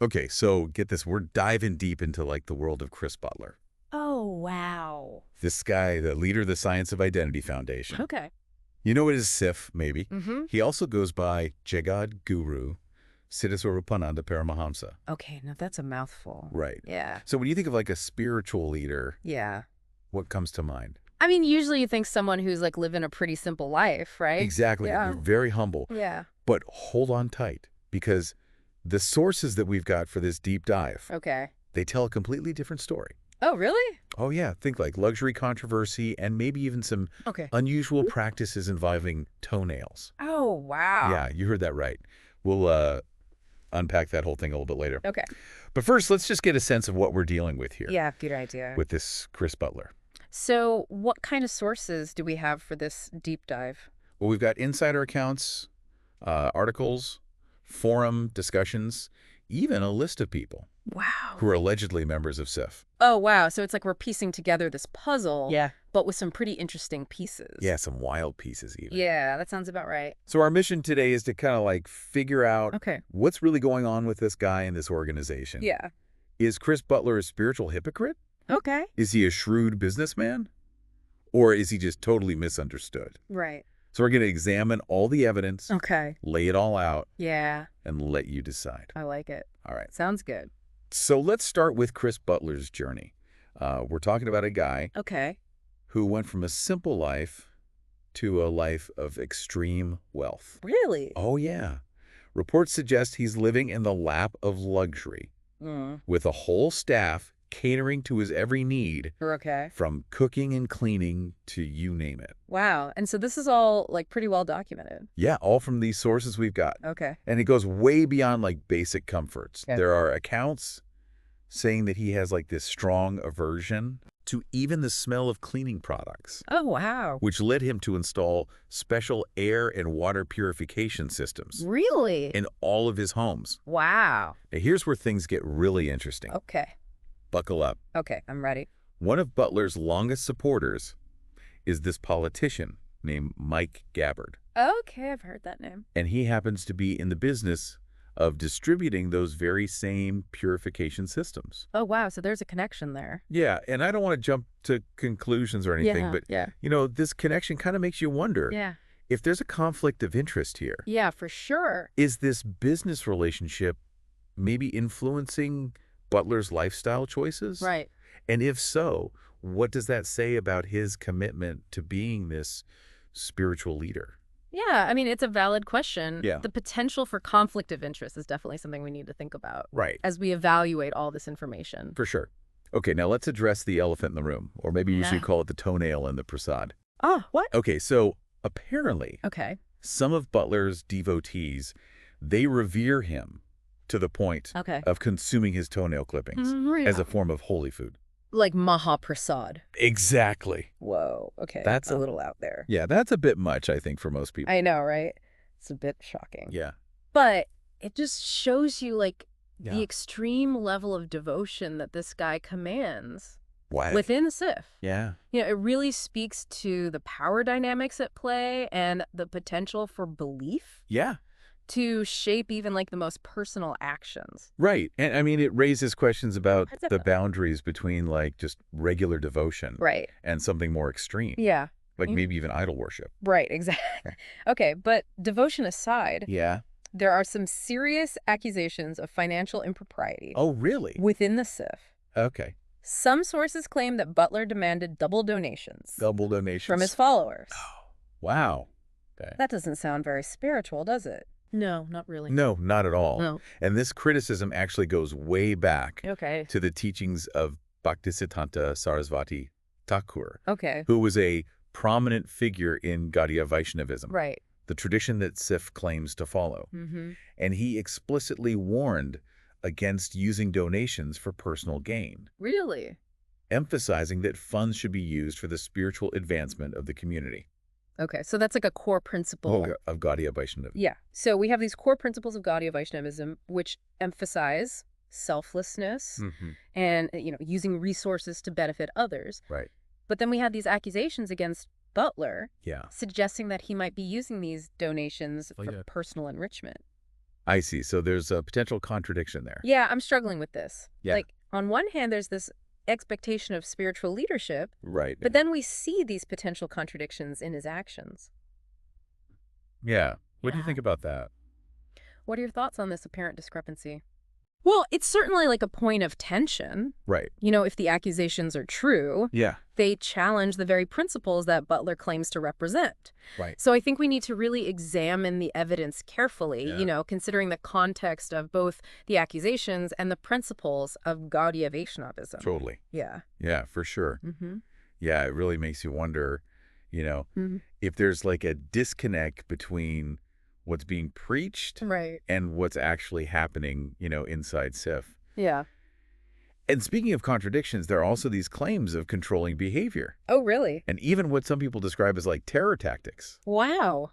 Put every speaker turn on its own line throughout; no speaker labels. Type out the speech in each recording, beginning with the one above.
Okay, so get this. We're diving deep into like the world of Chris Butler.
Oh, wow.
This guy, the leader of the Science of Identity Foundation.
Okay.
You know what is SIF, maybe?
Mm-hmm.
He also goes by Jagad Guru Siddhaswarapananda Paramahamsa.
Okay, now that's a mouthful.
Right.
Yeah.
So when you think of like a spiritual leader,
Yeah.
what comes to mind?
I mean, usually you think someone who's like living a pretty simple life, right?
Exactly.
Yeah.
They're very humble.
Yeah.
But hold on tight, because the sources that we've got for this deep dive,
Okay.
they tell a completely different story.
Oh, really?
Oh, yeah. Think like luxury controversy and maybe even some
Okay.
unusual practices involving toenails.
Oh, wow.
Yeah, you heard that right. We'll unpack that whole thing a little bit later.
Okay.
But first, let's just get a sense of what we're dealing with here
Yeah, good idea.
with this Chris Butler.
So what kind of sources do we have for this deep dive?
Well, we've got insider accounts, articles, forum discussions, even a list of people
Wow.
who are allegedly members of SIF.
Oh, wow. So it's like we're piecing together this puzzle,
Yeah.
but with some pretty interesting pieces.
Yeah, some wild pieces even.
Yeah, that sounds about right.
So our mission today is to kind of like figure out
Okay.
what's really going on with this guy in this organization.
Yeah.
Is Chris Butler a spiritual hypocrite?
Okay.
Is he a shrewd businessman? Or is he just totally misunderstood?
Right.
So we're going to examine all the evidence,
Okay.
lay it all out,
Yeah,
and let you decide.
I like it.
All right.
Sounds good.
So let's start with Chris Butler's journey. We're talking about a guy
Okay.
who went from a simple life to a life of extreme wealth.
Really?
Oh, yeah. Reports suggest he's living in the lap of luxury with a whole staff catering to his every need,
Okay.
from cooking and cleaning to you name it.
Wow. And so this is all like pretty well documented.
Yeah, all from these sources we've got.
Okay.
And it goes way beyond like basic comforts.
Okay.
There are accounts saying that he has like this strong aversion to even the smell of cleaning products,
Oh, wow.
which led him to install special air and water purification systems
Really?
in all of his homes.
Wow.
Now, here's where things get really interesting.
Okay.
Buckle up.
Okay, I'm ready.
One of Butler's longest supporters is this politician named Mike Gabbard.
Okay, I've heard that name.
And he happens to be in the business of distributing those very same purification systems.
Oh, wow. So there's a connection there.
Yeah, and I don't want to jump to conclusions or anything, but,
yeah.
you know, this connection kind of makes you wonder
Yeah.
if there's a conflict of interest here.
Yeah, for sure.
Is this business relationship maybe influencing Butler's lifestyle choices?
Right.
And if so, what does that say about his commitment to being this spiritual leader?
Yeah, I mean, it's a valid question.
Yeah.
The potential for conflict of interest is definitely something we need to think about
Right.
as we evaluate all this information.
For sure. Okay, now let's address the elephant in the room, or maybe you should
Yeah.
call it the toenail in the prasad.
Oh, what?
Okay, so apparently
Okay.
some of Butler's devotees, they revere him to the point
Okay.
of consuming his toenail clippings as a form of holy food.
Like Mahaprasad.
Exactly.
Whoa. Okay.
That's
That's a little out there.
Yeah, that's a bit much, I think, for most people.
I know, right? It's a bit shocking.
Yeah.
But it just shows you like
Yeah.
the extreme level of devotion that this guy commands
What?
within Sif.
Yeah.
You know, it really speaks to the power dynamics at play and the potential for belief
Yeah.
to shape even like the most personal actions.
Right. And I mean, it raises questions about the
Definitely.
boundaries between like just regular devotion
Right.
and something more extreme,
Yeah.
like
Mhm.
maybe even idol worship.
Right. Exactly. Okay. But devotion aside,
Yeah.
there are some serious accusations of financial impropriety
Oh, really?
within the Sif.
Okay.
Some sources claim that Butler demanded double donations
Double donations.
from his followers.
Wow. Okay.
That doesn't sound very spiritual, does it? No, not really.
No, not at all.
No.
And this criticism actually goes way back
Okay.
to the teachings of Bhaktisiddhanta Sarasvati Thakur,
Okay.
who was a prominent figure in Gaudiya Vaishnavism,
Right.
the tradition that Sif claims to follow.
Mm-hmm.
And he explicitly warned against using donations for personal gain,
Really?
emphasizing that funds should be used for the spiritual advancement of the community.
Okay. So that's like a core principle.
Of Gaudiya Vaishnavism.
Yeah. So we have these core principles of Gaudiya Vaishnavism, which emphasize selflessness
Mhm.
and, you know, using resources to benefit others.
Right.
But then we have these accusations against Butler
Yeah.
suggesting that he might be using these donations
Oh,
for
yeah.
personal enrichment.
I see. So there's a potential contradiction there.
Yeah, I'm struggling with this.
Yeah.
Like, on one hand, there's this expectation of spiritual leadership,
Right.
but then we see these potential contradictions in his actions.
Yeah. What do you
Yeah.
think about that?
What are your thoughts on this apparent discrepancy? Well, it's certainly like a point of tension.
Right.
You know, if the accusations are true,
Yeah.
they challenge the very principles that Butler claims to represent.
Right.
So I think we need to really examine the evidence carefully,
Yeah.
you know, considering the context of both the accusations and the principles of Gaudiya Vaishnavism.
Totally.
Yeah.
Yeah, for sure.
Mm-hmm.
Yeah, it really makes you wonder, if there's like a disconnect between what's being preached
Right.
and what's actually happening, inside SIF.
Yeah.
And speaking of contradictions, there are also these claims of controlling behavior.
Oh, really?
And even what some people describe as like terror tactics,
Wow.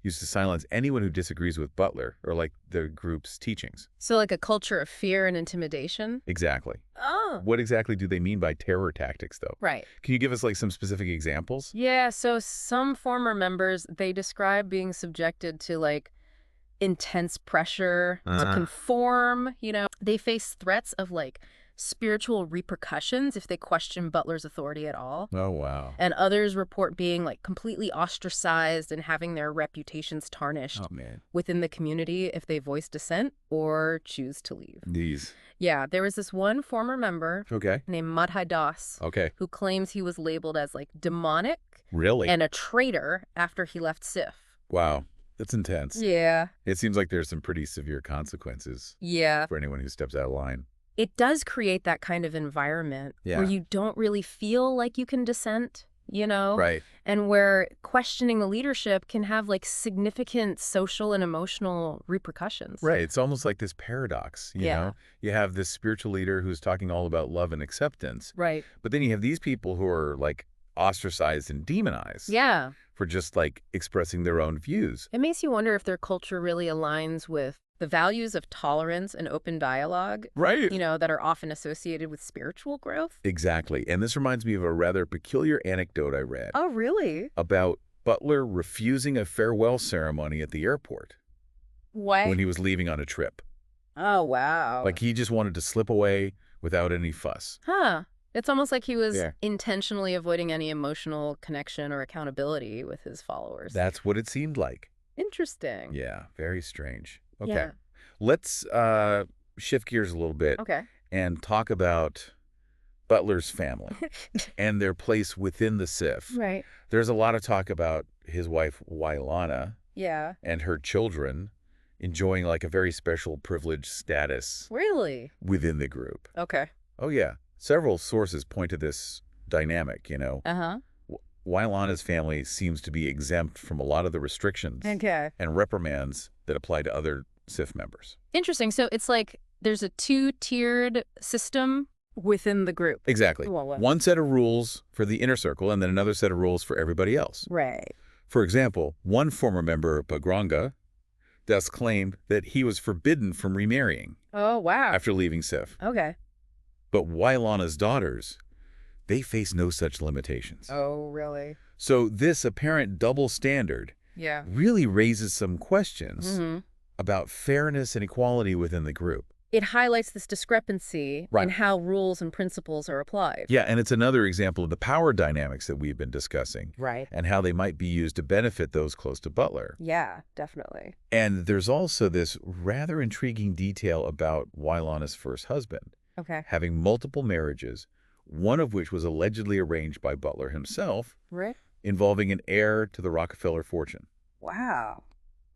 used to silence anyone who disagrees with Butler or like the group's teachings.
So like a culture of fear and intimidation?
Exactly.
Oh.
What exactly do they mean by terror tactics, though?
Right.
Can you give us like some specific examples?
Yeah, so some former members, they describe being subjected to like intense pressure to conform, you know. They face threats of like spiritual repercussions if they question Butler's authority at all.
Oh, wow.
And others report being like completely ostracized and having their reputations tarnished
Oh, man.
within the community if they voice dissent or choose to leave.
These.
Yeah, there was this one former member
Okay.
named Madhai Das
Okay.
who claims he was labeled as like demonic
Really?
and a traitor after he left SIF.
Wow. That's intense.
Yeah.
It seems like there's some pretty severe consequences
Yeah.
for anyone who steps out of line.
It does create that kind of environment
Yeah.
where you don't really feel like you can dissent, you know?
Right.
And where questioning the leadership can have like significant social and emotional repercussions.
Right. It's almost like this paradox, you
Yeah.
know? You have this spiritual leader who's talking all about love and acceptance,
Right.
but then you have these people who are like ostracized and demonized
Yeah.
for just like expressing their own views.
It makes you wonder if their culture really aligns with the values of tolerance and open dialogue,
Right.
you know, that are often associated with spiritual growth.
Exactly. And this reminds me of a rather peculiar anecdote I read
Oh, really?
about Butler refusing a farewell ceremony at the airport
Why?
when he was leaving on a trip.
Oh, wow.
Like he just wanted to slip away without any fuss.
Huh. It's almost like he was
Yeah.
intentionally avoiding any emotional connection or accountability with his followers.
That's what it seemed like.
Interesting.
Yeah, very strange. Okay.
Yeah.
Let's shift gears a little bit
Okay.
and talk about Butler's family and their place within the SIF.
Right.
There's a lot of talk about his wife, Wailana,
Yeah.
and her children enjoying like a very special privileged status
Really?
within the group.
Okay.
Oh, yeah. Several sources point to this dynamic,
Uh-huh.
Wailana's family seems to be exempt from a lot of the restrictions
Okay.
and reprimands that apply to other SIF members.
Interesting. So it's like there's a two-tiered system within the group.
Exactly.
Well, what?
One set of rules for the inner circle and then another set of rules for everybody else.
Right.
For example, one former member, Pagranga, thus claimed that he was forbidden from remarrying
Oh, wow.
after leaving SIF.
Okay.
But Wailana's daughters, they face no such limitations.
Oh, really?
So this apparent double standard
Yeah.
really raises some questions
Mm-hmm.
about fairness and equality within the group.
It highlights this discrepancy
Right.
in how rules and principles are applied.
Yeah, and it's another example of the power dynamics that we've been discussing
Right.
and how they might be used to benefit those close to Butler.
Yeah, definitely.
And there's also this rather intriguing detail about Wailana's first husband,
Okay.
having multiple marriages, one of which was allegedly arranged by Butler himself,
Right.
involving an heir to the Rockefeller fortune.
Wow.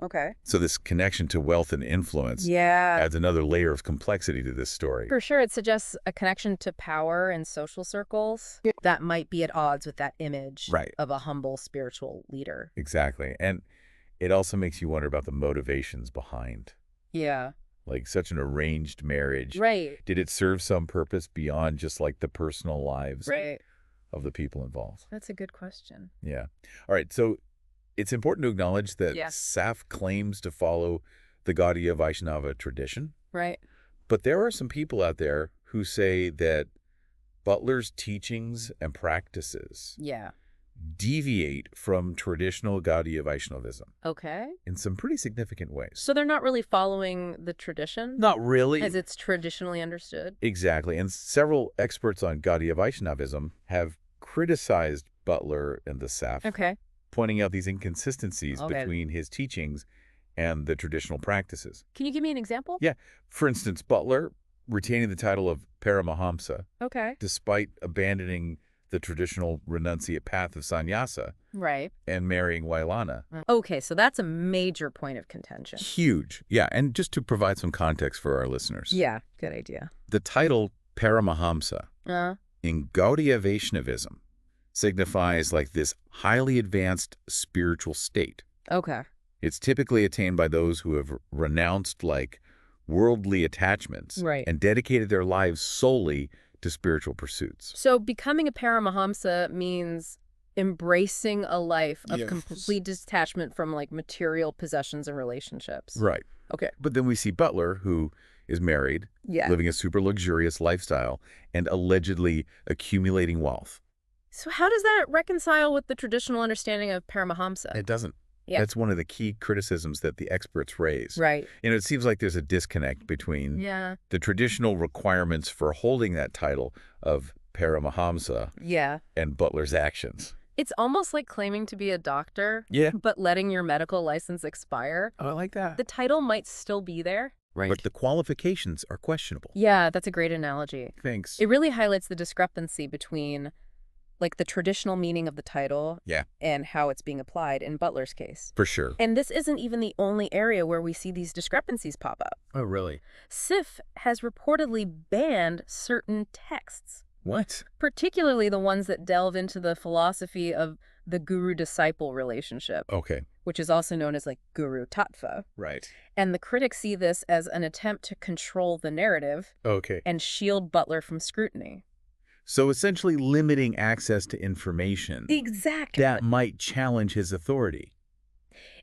Okay.
So this connection to wealth and influence
Yeah.
adds another layer of complexity to this story.
For sure, it suggests a connection to power and social circles that might be at odds with that image
Right.
of a humble spiritual leader.
Exactly. And it also makes you wonder about the motivations behind,
Yeah.
like, such an arranged marriage.
Right.
Did it serve some purpose beyond just like the personal lives
Right.
of the people involved?
That's a good question.
Yeah. All right. So it's important to acknowledge that
Yeah.
SAF claims to follow the Gaudiya Vaishnava tradition,
Right.
but there are some people out there who say that Butler's teachings and practices
Yeah.
deviate from traditional Gaudiya Vaishnavism
Okay.
in some pretty significant ways.
So they're not really following the tradition
Not really.
as it's traditionally understood?
Exactly. And several experts on Gaudiya Vaishnavism have criticized Butler and the Seth,
Okay.
pointing out these inconsistencies
Okay.
between his teachings and the traditional practices.
Can you give me an example?
Yeah. For instance, Butler retaining the title of Paramahamsa,
Okay.
despite abandoning the traditional renunciate path of sannyasa
Right.
and marrying Wailana.
Okay, so that's a major point of contention.
Huge. Yeah, and just to provide some context for our listeners.
Yeah, good idea.
The title Paramahamsa in Gaudiya Vaishnavism signifies like this highly advanced spiritual state.
Okay.
It's typically attained by those who have renounced like worldly attachments and dedicated their lives solely to spiritual pursuits.
So becoming a Paramahamsa means embracing a life of complete detachment from like material possessions and relationships.
Right.
Okay.
But then we see Butler, who is married, living a super luxurious lifestyle, and allegedly accumulating wealth.
So how does that reconcile with the traditional understanding of Paramahamsa?
It doesn't.
Yeah.
That's one of the key criticisms that the experts raise.
Right.
You know, it seems like there's a disconnect between the traditional requirements for holding that title of Paramahamsa and Butler's actions.
It's almost like claiming to be a doctor,
Yeah.
but letting your medical license expire.
Oh, I like that.
The title might still be there.
Right. But the qualifications are questionable.
Yeah, that's a great analogy.
Thanks.
It really highlights the discrepancy between like the traditional meaning of the title and how it's being applied in Butler's case.
For sure.
And this isn't even the only area where we see these discrepancies pop up.
Oh, really?
SIF has reportedly banned certain texts.
What?
Particularly the ones that delve into the philosophy of the guru-disciple relationship.
Okay.
Which is also known as like guru tattva.
Right.
And the critics see this as an attempt to control the narrative and shield Butler from scrutiny.
So essentially limiting access to information that might challenge his authority.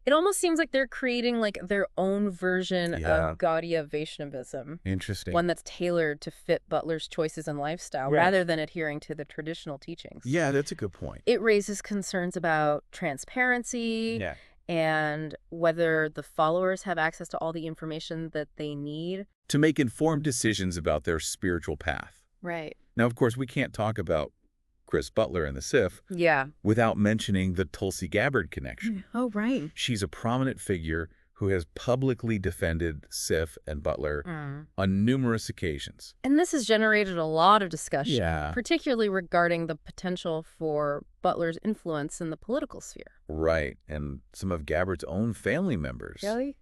It almost seems like they're creating like their own version of Gaudiya Vaishnavism.
Interesting.
One that's tailored to fit Butler's choices and lifestyle rather than adhering to the traditional teachings.
Yeah, that's a good point.
It raises concerns about transparency and whether the followers have access to all the information that they need
to make informed decisions about their spiritual path.
Right.
Now, of course, we can't talk about Chris Butler and the SIF without mentioning the Tulsi Gabbard connection.
Oh, right.
She's a prominent figure who has publicly defended SIF and Butler on numerous occasions.
And this has generated a lot of discussion,
Yeah.
particularly regarding the potential for Butler's influence in the political sphere.
Right. And some of Gabbard's own family members
Really?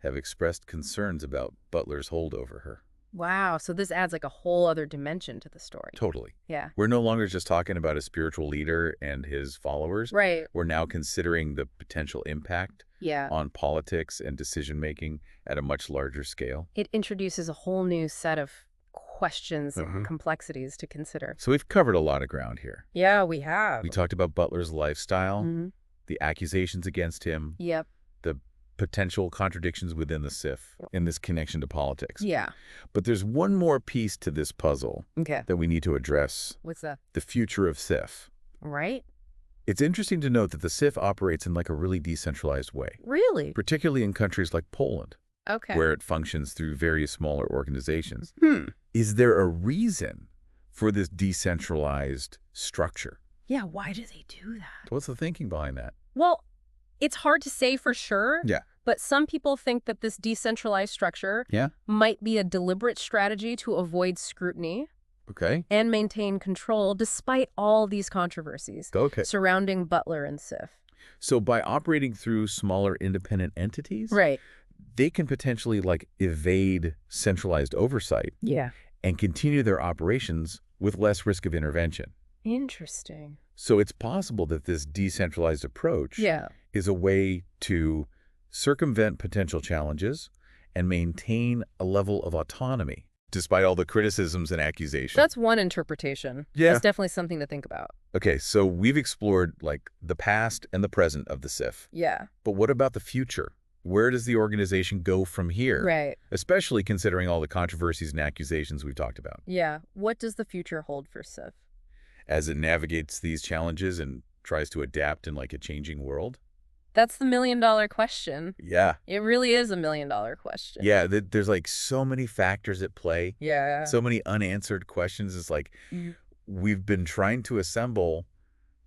have expressed concerns about Butler's hold over her.
Wow. So this adds like a whole other dimension to the story.
Totally.
Yeah.
We're no longer just talking about a spiritual leader and his followers.
Right.
We're now considering the potential impact on politics and decision-making at a much larger scale.
It introduces a whole new set of questions and complexities to consider.
So we've covered a lot of ground here.
Yeah, we have.
We talked about Butler's lifestyle, the accusations against him,
Yep.
the potential contradictions within the SIF in this connection to politics.
Yeah.
But there's one more piece to this puzzle that we need to address.
What's that?
The future of SIF.
Right.
It's interesting to note that the SIF operates in like a really decentralized way.
Really?
Particularly in countries like Poland, where it functions through various smaller organizations. Is there a reason for this decentralized structure?
Yeah, why do they do that?
What's the thinking behind that?
Well, it's hard to say for sure.
Yeah.
But some people think that this decentralized structure might be a deliberate strategy to avoid scrutiny and maintain control despite all these controversies surrounding Butler and SIF.
So by operating through smaller independent entities, they can potentially like evade centralized oversight and continue their operations with less risk of intervention.
Interesting.
So it's possible that this decentralized approach is a way to circumvent potential challenges and maintain a level of autonomy, despite all the criticisms and accusations.
That's one interpretation.
Yeah.
That's definitely something to think about.
Okay, so we've explored like the past and the present of the SIF.
Yeah.
But what about the future? Where does the organization go from here?
Right.
Especially considering all the controversies and accusations we've talked about.
Yeah. What does the future hold for SIF?
As it navigates these challenges and tries to adapt in like a changing world?
That's the million-dollar question.
Yeah.
It really is a million-dollar question.
Yeah, there's like so many factors at play.
Yeah.
So many unanswered questions. It's like we've been trying to assemble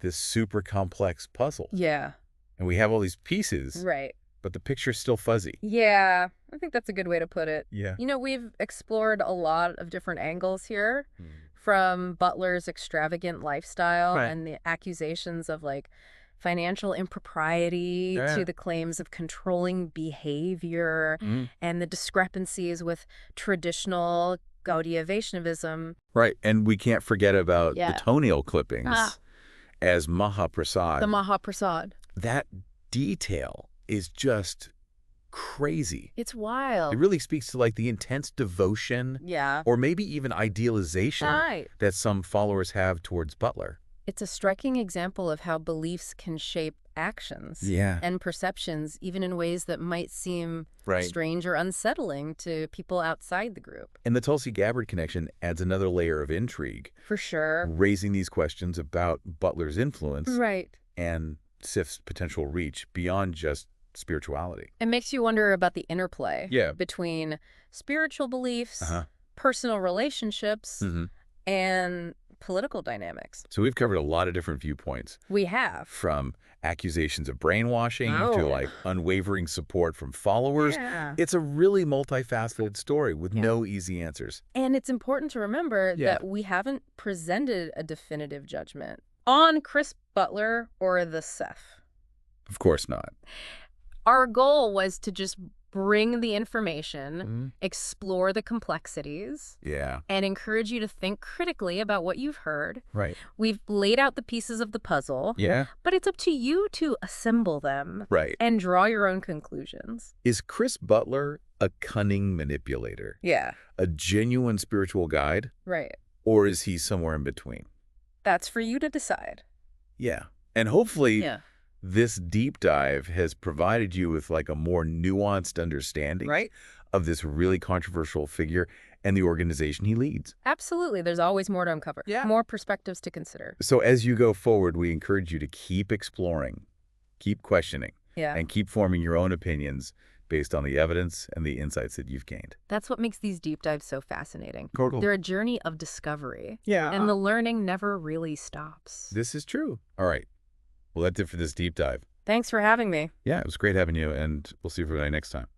this super complex puzzle.
Yeah.
And we have all these pieces.
Right.
But the picture's still fuzzy.
Yeah, I think that's a good way to put it.
Yeah.
You know, we've explored a lot of different angles here, from Butler's extravagant lifestyle and the accusations of like financial impropriety to the claims of controlling behavior and the discrepancies with traditional Gaudiya Vaishnavism.
Right, and we can't forget about the toenail clippings as Mahaprasad.
The Mahaprasad.
That detail is just crazy.
It's wild.
It really speaks to like the intense devotion or maybe even idealization that some followers have towards Butler.
It's a striking example of how beliefs can shape actions and perceptions, even in ways that might seem strange or unsettling to people outside the group.
And the Tulsi Gabbard connection adds another layer of intrigue.
For sure.
Raising these questions about Butler's influence and SIF's potential reach beyond just spirituality.
It makes you wonder about the interplay between spiritual beliefs, personal relationships, and political dynamics.
So we've covered a lot of different viewpoints.
We have.
From accusations of brainwashing to like unwavering support from followers. It's a really multifaceted story with no easy answers.
And it's important to remember that we haven't presented a definitive judgment on Chris Butler or the Ceph.
Of course not.
Our goal was to just bring the information, explore the complexities, and encourage you to think critically about what you've heard.
Right.
We've laid out the pieces of the puzzle, but it's up to you to assemble them and draw your own conclusions.
Is Chris Butler a cunning manipulator? A genuine spiritual guide? Or is he somewhere in between?
That's for you to decide.
And hopefully this deep dive has provided you with like a more nuanced understanding of this really controversial figure and the organization he leads.
Absolutely. There's always more to uncover. More perspectives to consider.
So as you go forward, we encourage you to keep exploring, keep questioning, and keep forming your own opinions based on the evidence and the insights that you've gained.
That's what makes these deep dives so fascinating.
Totally.
They're a journey of discovery. And the learning never really stops.
This is true. All right. Well, that's it for this deep dive.
Thanks for having me.
Yeah, it was great having you, and we'll see everybody next time.